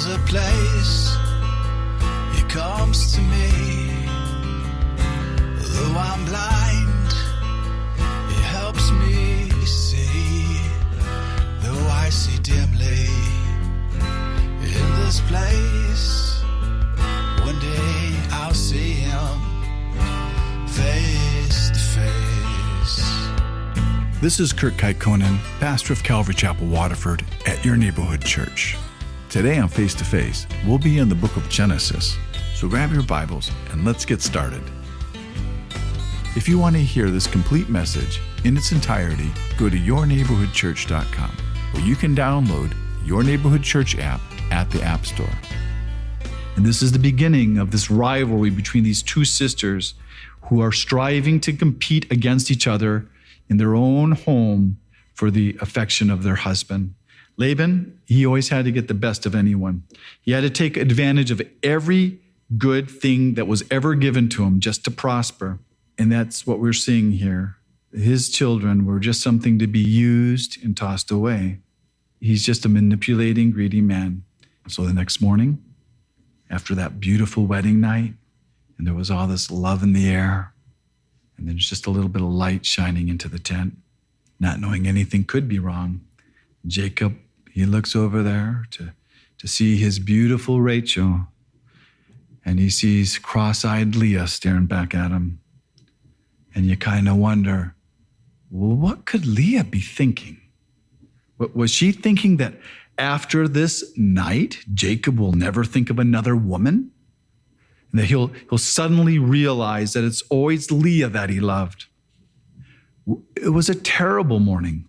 a place he comes to me. Though I'm blind, he helps me see. Though I see dimly in this place, one day I'll see him face to face. This is Kurt Kaikkonen, pastor of Calvary Chapel, Waterford, at your neighborhood church. Today on Face to Face, we'll be in the book of Genesis. So grab your Bibles and let's get started. If you want to hear this complete message in its entirety, go to yourneighborhoodchurch.com, where you can download Your Neighborhood Church app at the App Store. And this is the beginning of this rivalry between these two sisters who are striving to compete against each other in their own home for the affection of their husband. Laban, he always had to get the best of anyone. He had to take advantage of every good thing that was ever given to him just to prosper. And that's what we're seeing here. His children were just something to be used and tossed away. He's just a manipulating, greedy man. So the next morning, after that beautiful wedding night, and there was all this love in the air, and there's just a little bit of light shining into the tent, not knowing anything could be wrong, Jacob, he looks over there to see his beautiful Rachel, and he sees cross-eyed Leah staring back at him. And you kind of wonder, well, what could Leah be thinking? Was she thinking that after this night, Jacob will never think of another woman? And that he'll suddenly realize that it's always Leah that he loved. It was a terrible morning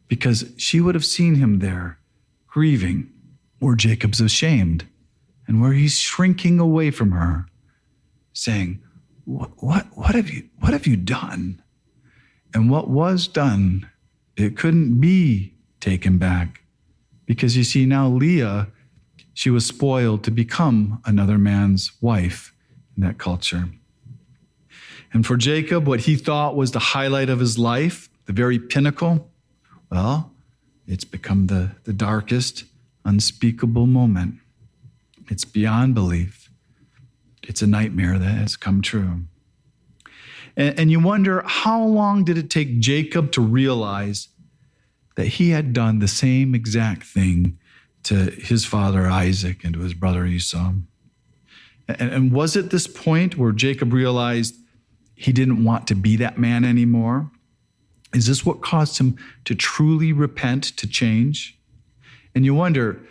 because she would have seen him there grieving, where Jacob's ashamed and where he's shrinking away from her, saying, what have you done? And what was done, it couldn't be taken back. Because you see, now Leah, she was spoiled to become another man's wife in that culture. And for Jacob, what he thought was the highlight of his life, the very pinnacle, well, it's become the darkest, unspeakable moment. It's beyond belief. It's a nightmare that has come true. And you wonder, how long did it take Jacob to realize that he had done the same exact thing to his father Isaac and to his brother Esau? And was it this point where Jacob realized he didn't want to be that man anymore? Is this what caused him to truly repent, to change? And you wonder,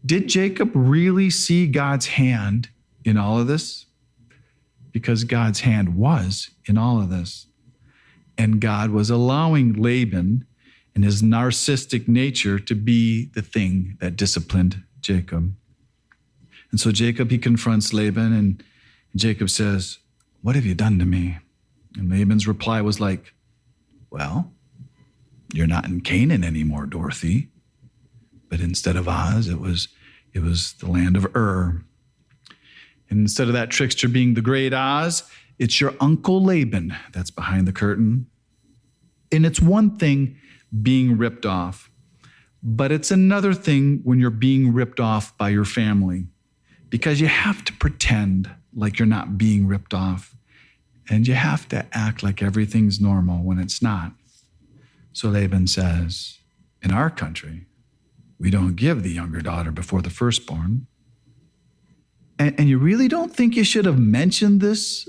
did Jacob really see God's hand in all of this? Because God's hand was in all of this. And God was allowing Laban and his narcissistic nature to be the thing that disciplined Jacob. And so Jacob, he confronts Laban, and Jacob says, "What have you done to me?" And Laban's reply was like, "Well, you're not in Canaan anymore, Dorothy. But instead of Oz, it was the land of Ur. And instead of that trickster being the great Oz, it's your uncle Laban that's behind the curtain. And it's one thing being ripped off, but it's another thing when you're being ripped off by your family, because you have to pretend like you're not being ripped off, and you have to act like everything's normal when it's not." So Laban says, "In our country, we don't give the younger daughter before the firstborn." And you really don't think you should have mentioned this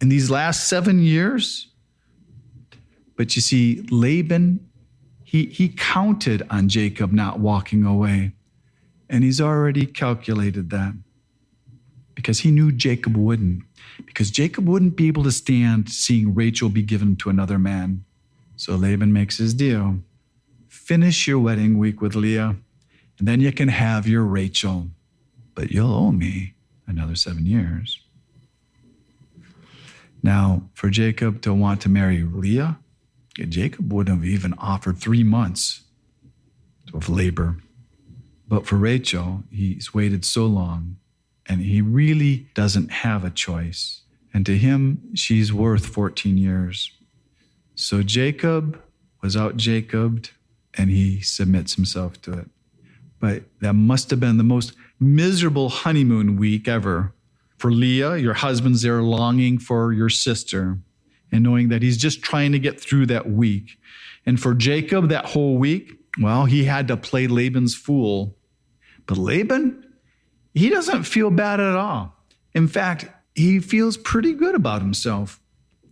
in these last 7 years? But you see, Laban, he counted on Jacob not walking away. And he's already calculated that. Because he knew Jacob wouldn't. Because Jacob wouldn't be able to stand seeing Rachel be given to another man. So Laban makes his deal. Finish your wedding week with Leah, and then you can have your Rachel. But you'll owe me another 7 years. Now, for Jacob to want to marry Leah, Jacob wouldn't have even offered 3 months of labor. But for Rachel, he's waited so long, and he really doesn't have a choice. And to him, she's worth 14 years. So Jacob was out Jacobed, and he submits himself to it. But that must have been the most miserable honeymoon week ever. For Leah, your husband's there longing for your sister and knowing that he's just trying to get through that week. And for Jacob, that whole week, well, he had to play Laban's fool. But Laban, he doesn't feel bad at all. In fact, he feels pretty good about himself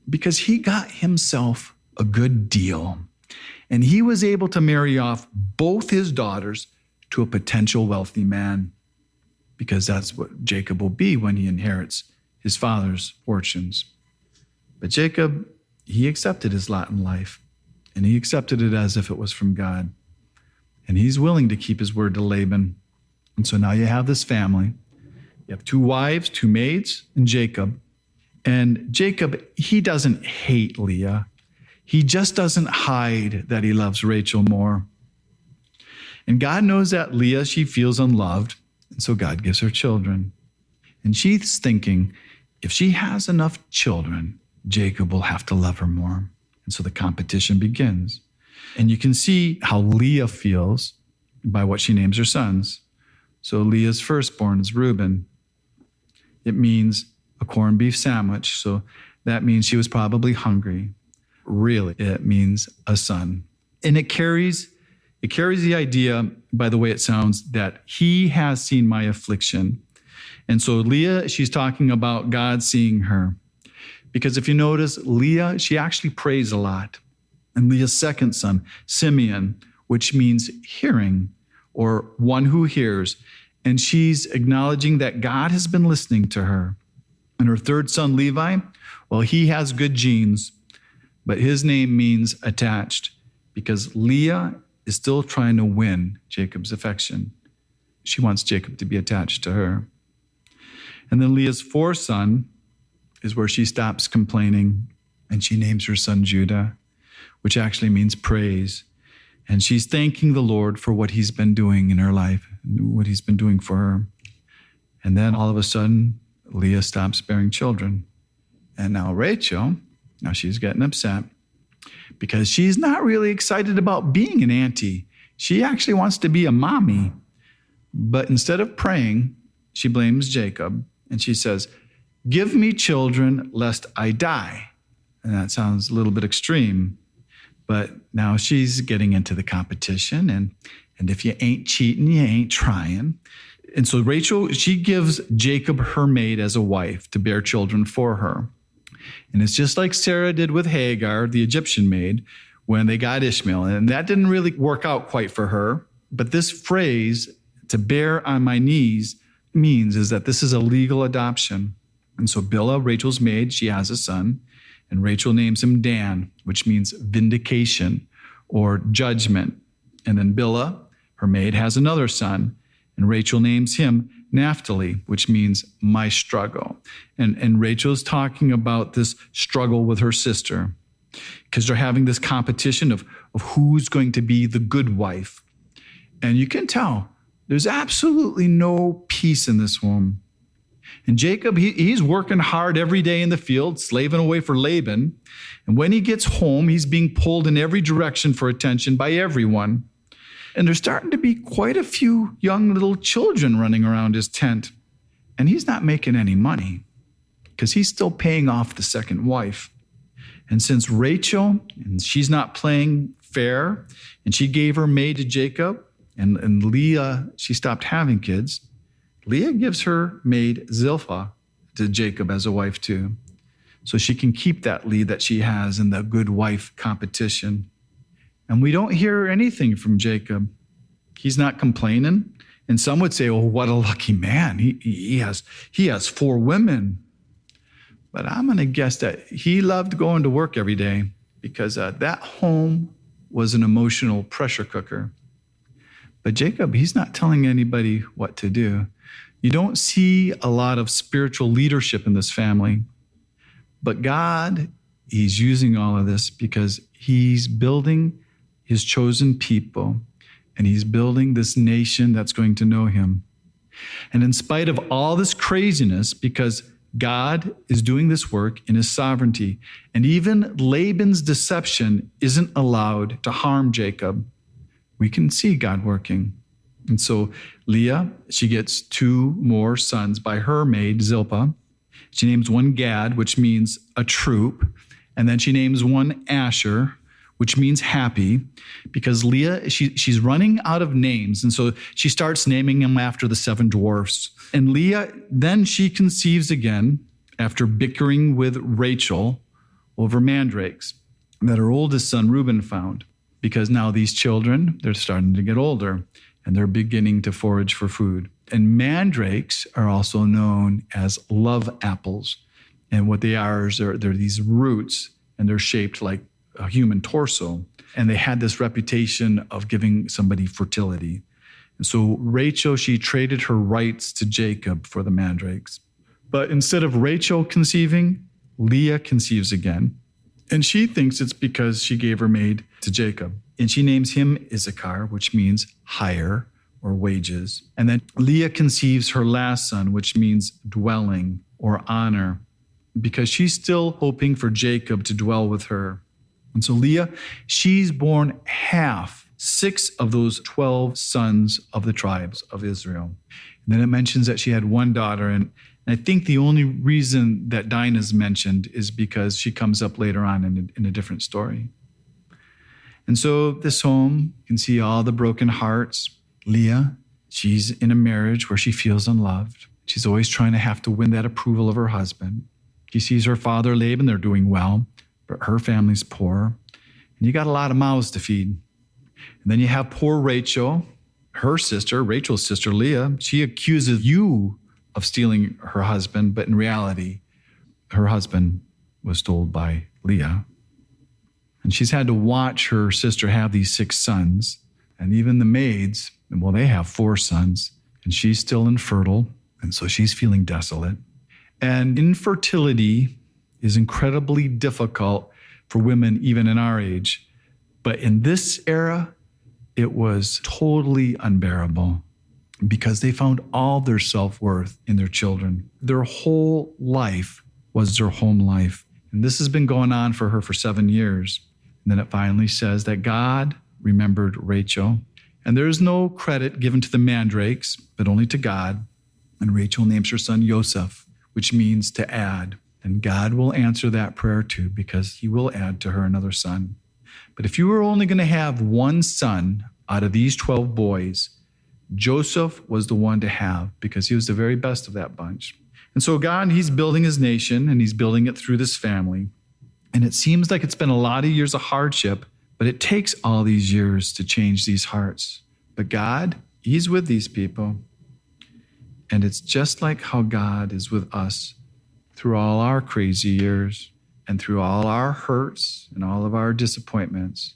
because he got himself a good deal. And he was able to marry off both his daughters to a potential wealthy man, because that's what Jacob will be when he inherits his father's fortunes. But Jacob, he accepted his lot in life, and he accepted it as if it was from God. And he's willing to keep his word to Laban. And so now you have this family. You have 2 wives, 2 maids, and Jacob. And Jacob, he doesn't hate Leah. He just doesn't hide that he loves Rachel more. And God knows that Leah, she feels unloved. And so God gives her children. And she's thinking, if she has enough children, Jacob will have to love her more. And so the competition begins. And you can see how Leah feels by what she names her sons. So Leah's firstborn is Reuben. It means a corned beef sandwich. So that means she was probably hungry. Really, it means a son. And it carries the idea, by the way it sounds, that he has seen my affliction. And so Leah, she's talking about God seeing her. Because if you notice, Leah, she actually prays a lot. And Leah's second son, Simeon, which means hearing, or one who hears. And she's acknowledging that God has been listening to her. And her third son, Levi, well, he has good genes, but his name means attached, because Leah is still trying to win Jacob's affection. She wants Jacob to be attached to her. And then Leah's fourth son is where she stops complaining, and she names her son Judah, which actually means praise. And she's thanking the Lord for what he's been doing in her life, what he's been doing for her. And then all of a sudden, Leah stops bearing children. And now Rachel, now she's getting upset because she's not really excited about being an auntie. She actually wants to be a mommy. But instead of praying, she blames Jacob and she says, "Give me children lest I die." And that sounds a little bit extreme. But now she's getting into the competition. And if you ain't cheating, you ain't trying. And so Rachel, she gives Jacob her maid as a wife to bear children for her. And it's just like Sarah did with Hagar, the Egyptian maid, when they got Ishmael. And that didn't really work out quite for her. But this phrase, "to bear on my knees," means is that this is a legal adoption. And so Bilhah, Rachel's maid, she has a son. And Rachel names him Dan, which means vindication or judgment. And then Bilhah, her maid, has another son. And Rachel names him Naphtali, which means my struggle. And Rachel's talking about this struggle with her sister because they're having this competition of who's going to be the good wife. And you can tell there's absolutely no peace in this home. And Jacob, he's working hard every day in the field, slaving away for Laban. And when he gets home, he's being pulled in every direction for attention by everyone. And there's starting to be quite a few young little children running around his tent. And he's not making any money because he's still paying off the second wife. And since Rachel, and she's not playing fair, and she gave her maid to Jacob, and Leah, she stopped having kids, Leah gives her maid Zilpah to Jacob as a wife too. So she can keep that lead that she has in the good wife competition. And we don't hear anything from Jacob. He's not complaining. And some would say, "Oh, what a lucky man. He has 4 women." But I'm going to guess that he loved going to work every day because that home was an emotional pressure cooker. But Jacob, he's not telling anybody what to do. You don't see a lot of spiritual leadership in this family. But God, he's using all of this because he's building his chosen people, and he's building this nation that's going to know him. And in spite of all this craziness, because God is doing this work in his sovereignty, and even Laban's deception isn't allowed to harm Jacob, we can see God working. And so Leah, she gets 2 more sons by her maid, Zilpah. She names one Gad, which means a troop. And then she names one Asher, which means happy, because Leah, she's running out of names. And so she starts naming them after the 7 dwarfs. And Leah, then she conceives again after bickering with Rachel over mandrakes that her oldest son Reuben found, because now these children, they're starting to get older and they're beginning to forage for food. And mandrakes are also known as love apples. And what they are is they're these roots, and they're shaped like a human torso. And they had this reputation of giving somebody fertility. And so Rachel, she traded her rights to Jacob for the mandrakes. But instead of Rachel conceiving, Leah conceives again. And she thinks it's because she gave her maid to Jacob. And she names him Issachar, which means hire or wages. And then Leah conceives her last son, which means dwelling or honor, because she's still hoping for Jacob to dwell with her. And so Leah, she's born 6 of those 12 sons of the tribes of Israel. And then it mentions that she had one daughter. And I think the only reason that Dinah's mentioned is because she comes up later on in a different story. And so this home, you can see all the broken hearts. Leah, she's in a marriage where she feels unloved. She's always trying to have to win that approval of her husband. She sees her father, Laban, they're doing well, but her family's poor. And you got a lot of mouths to feed. And then you have poor Rachel, her sister, Rachel's sister, Leah. She accuses you of stealing her husband, but in reality, her husband was stole by Leah. And she's had to watch her sister have these 6 sons. And even the maids, well, they have 4 sons. And she's still infertile. And so she's feeling desolate. And infertility is incredibly difficult for women, even in our age. But in this era, it was totally unbearable because they found all their self-worth in their children. Their whole life was their home life. And this has been going on for her for 7 years. And then it finally says that God remembered Rachel. And there's no credit given to the mandrakes, but only to God. And Rachel names her son Joseph, which means to add. And God will answer that prayer too, because he will add to her another son. But if you were only going to have one son out of these 12 boys, Joseph was the one to have, because he was the very best of that bunch. And so God, he's building his nation, and he's building it through this family. And it seems like it's been a lot of years of hardship, but it takes all these years to change these hearts. But God, he's with these people. And it's just like how God is with us through all our crazy years and through all our hurts and all of our disappointments,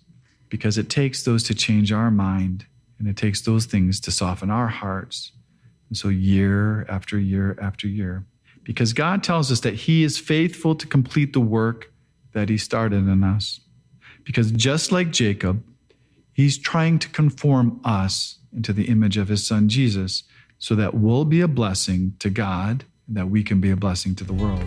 because it takes those to change our mind, and it takes those things to soften our hearts. And so year after year after year, because God tells us that he is faithful to complete the work that he started in us. Because just like Jacob, he's trying to conform us into the image of his son Jesus, so that we'll be a blessing to God and that we can be a blessing to the world.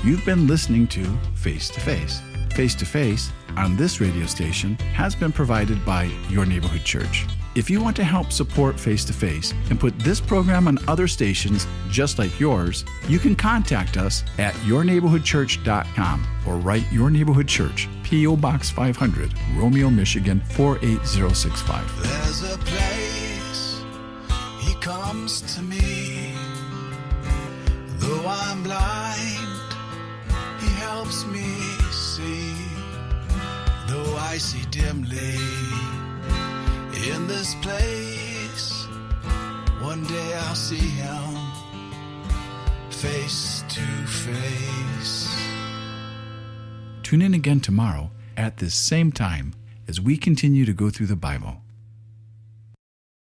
You've been listening to Face to Face. Face to Face on this radio station has been provided by Your Neighborhood Church. If you want to help support Face to Face and put this program on other stations just like yours, you can contact us at yourneighborhoodchurch.com or write Your Neighborhood Church, P.O. Box 500, Romeo, Michigan 48065. There's a place he comes to me. Though I'm blind, he helps me see. Though I see dimly in this place, one day I'll see him face to face. Tune in again tomorrow at this same time as we continue to go through the Bible.